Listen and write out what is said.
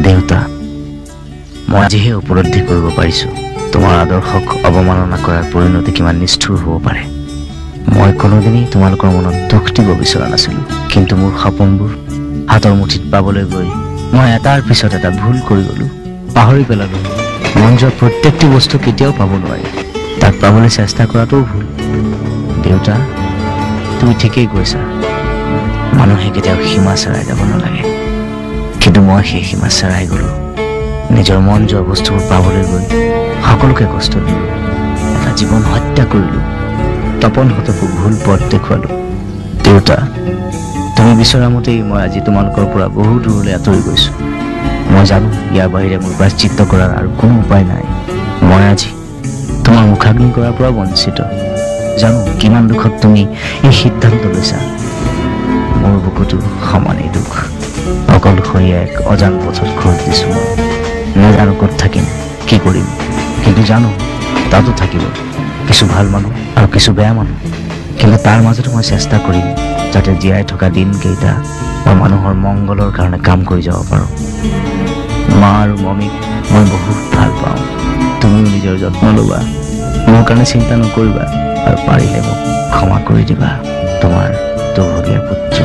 দেউতা, মই আজিহে উপলব্ধি কৰিব পাৰিছোঁ তোমাৰ আদৰ্শক অৱমাননা কৰাৰ পৰিণতি কিমান নিষ্ঠুৰ হ'ব পাৰে। মই কোনোদিনেই তোমালোকৰ মনত দুখ দিব বিচৰা নাছিলোঁ, কিন্তু মোৰ সপোনবোৰ হাতৰ মুঠিত পাবলৈ গৈ মই এটাৰ পিছত এটা ভুল কৰি গ'লোঁ, পাহৰি পেলালোঁ। মন যোৱা প্ৰত্যেকটো বস্তু কেতিয়াও পাব নোৱাৰি, তাক পাবলৈ চেষ্টা কৰাটোও ভুল। দেউতা, তুমি ঠিকেই কৈছা, মানুহে কেতিয়াও সীমা চেৰাই যাব নালাগে, কিন্তু মই সেই সীমা চেৰাই গ'লোঁ। নিজৰ মন যোৱা বস্তুবোৰ পাবলৈ গৈ সকলোকে কষ্ট দিলোঁ, এটা জীৱন হত্যা কৰিলোঁ, তপনহঁতকো ভুল পথ দেখুৱালোঁ। দেউতা, তুমি বিচৰা মতেই মই আজি তোমালোকৰ পৰা বহু দূৰলৈ আঁতৰি গৈছোঁ। মই জানো ইয়াৰ বাহিৰে মোৰ প্ৰায়শ্চিত্ত কৰাৰ আৰু কোনো উপায় নাই। মই আজি তোমাৰ মুখাগ্নি কৰাৰ পৰা বঞ্চিত। জানো কিমান দুখত তুমি এই সিদ্ধান্ত লৈছা। মোৰ বুকুতো সমানেই দুখ। অকলশৰীয়া এক অজান পথত খোজ দিছোঁ মই। নাজানো ক'ত থাকিম, কি কৰিম, কিন্তু জানো তাতো থাকিব কিছু ভাল মানুহ আৰু কিছু বেয়া মানুহ। কিন্তু তাৰ মাজতো মই চেষ্টা কৰিম যাতে জীয়াই থকা দিনকেইটা মই মানুহৰ মংগলৰ কাৰণে কাম কৰি যাব পাৰোঁ। মা আৰু মমীক মই বহুত ভাল পাওঁ। তুমিও নিজৰ যত্ন ল'বা, মোৰ কাৰণে চিন্তা নকৰিবা, আৰু পাৰিলে মোক ক্ষমা কৰি দিবা। তোমাৰ দুৰ্ভগীয়া পুত্ৰ।